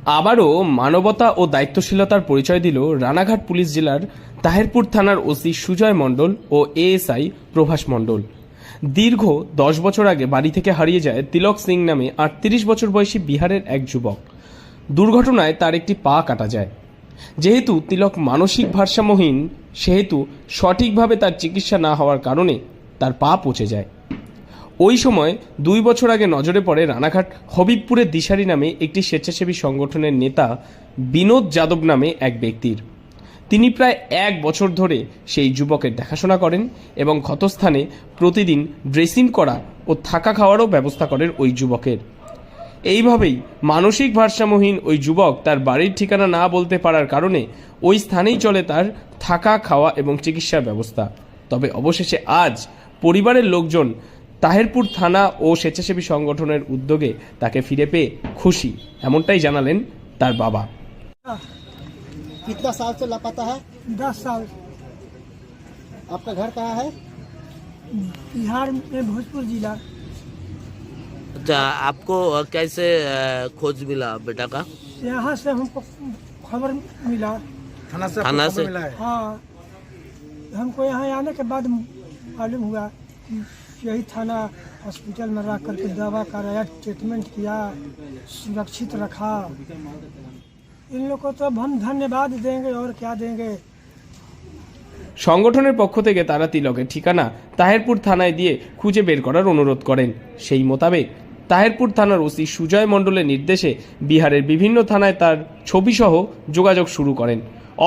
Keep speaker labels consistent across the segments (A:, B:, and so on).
A: আবারও মানবতা ও দায়িত্বশীলতার পরিচয় দিল রানাঘাট পুলিশ জেলার তাহেরপুর থানার ওসি সুজয় মণ্ডল ও এএসআই প্রভাস মণ্ডল। দীর্ঘ 10 বছর আগে বাড়ি থেকে হারিয়ে যায় তিলক সিং নামে 38 বছর বয়সী বিহারের এক যুবক। দুর্ঘটনায় তার একটি পা কাটা যায়। যেহেতু তিলক মানসিক ভারসাম্যহীন, সেহেতু সঠিকভাবে তার চিকিৎসা না হওয়ার কারণে তার পা পচে যায়। ওই সময় 2 বছর আগে নজরে পড়ে রানাঘাট হবিবপুরের দিশারি নামে একটি স্বেচ্ছাসেবী সংগঠনের নেতা বিনোদ যাদব নামে এক ব্যক্তির। তিনি প্রায় 1 বছর ধরে সেই যুবকের দেখাশোনা করেন এবং ক্ষতস্থানে প্রতিদিন ড্রেসিং করা ও থাকা খাওয়ারও ব্যবস্থা করেন ওই যুবকের। এইভাবেই মানসিক ভারসাম্যহীন ওই যুবক তার বাড়ির ঠিকানা না বলতে পারার কারণে ওই স্থানেই চলে তার থাকা খাওয়া এবং চিকিৎসার ব্যবস্থা। তবে অবশেষে আজ পরিবারের লোকজন তাহেরপুর থানা ও স্বেচ্ছাসেবী সংগঠনের উদ্যোগে তাকে ফিরে পেয়ে খুশি, এমনটাই জানালেন তার বাবা।
B: कितना साल से लापता है?
C: 10 साल।
B: आपका घर कहाँ है?
C: बिहार में भोजपुर जिला।
D: अच्छा, आपको कैसे खोज मिला बेटा का?
C: यहाँ से हमको खबर मिला।
D: थाना से
B: मिला है?
C: हाँ, हमको यहाँ आने के बाद मालूम हुआ कि यही थाना हॉस्पिटल में रख करके दवा कराया, ट्रीटमेंट किया, सुरक्षित रखा। इन लोग को तो हम धन्यवाद देंगे और क्या देंगे।
A: সংগঠনের পক্ষ থেকে তারা তিলকের ঠিকানা তাহেরপুর থানায় দিয়ে খুঁজে বের করার অনুরোধ করেন। সেই মোতাবেক তাহেরপুর থানার ওসি সুজয় মণ্ডলের নির্দেশে বিহারের বিভিন্ন থানায় তার ছবিসহ যোগাযোগ শুরু করেন।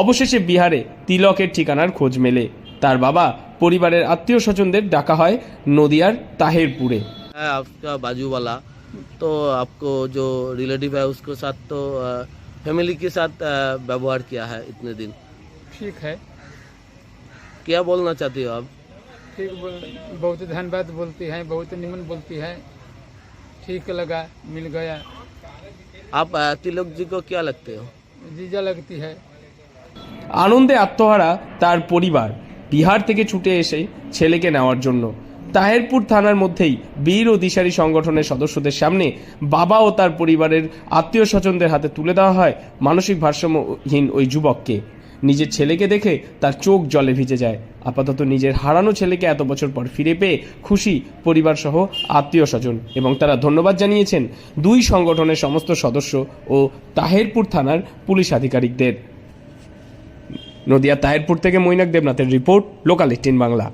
A: অবশেষে বিহারে তিলকের ঠিকানার খোঁজ মেলে। তার বাবা পরিবারের আত্মীয় স্বজনদের ডাকা হয় নদিয়ার তাহেরপুরে।
D: आपका बाजू वाला तो आपको जो रिलेटिव है उसके साथ तो फैमिली के साथ व्यवहार किया है इतने दिन,
E: ठीक है।
D: क्या बोलना चाहती हो आप?
E: ठीक बहुत धन्यवाद बोलती हैं, बहुत निमन बोलती है। ठीक लगा, मिल गया।
D: आप तिलक जी को क्या लगते हो?
E: जीजा लगती है।
A: আনন্দে আত্মহারা তার পরিবার বিহার থেকে ছুটে এসে ছেলেকে নেওয়ার জন্য তাহেরপুর থানার মধ্যেই বীর ও দিশারি সংগঠনের সদস্যদের সামনে বাবা ও তার পরিবারের আত্মীয় স্বজনদের হাতে তুলে দেওয়া হয় মানসিক ভারসাম্যহীন ওই যুবককে। নিজের ছেলেকে দেখে তার চোখ জলে ভিজে যায়। আপাতত নিজের হারানো ছেলেকে এত বছর পর ফিরে পেয়ে খুশি পরিবার সহ আত্মীয় স্বজন, এবং তারা ধন্যবাদ জানিয়েছেন 2 সংগঠনের সমস্ত সদস্য ও তাহেরপুর থানার পুলিশ আধিকারিকদের। নদিয়া তাহেরপুর থেকে মৈনাক দেবনাথের রিপোর্ট, লোকাল 18 বাংলা।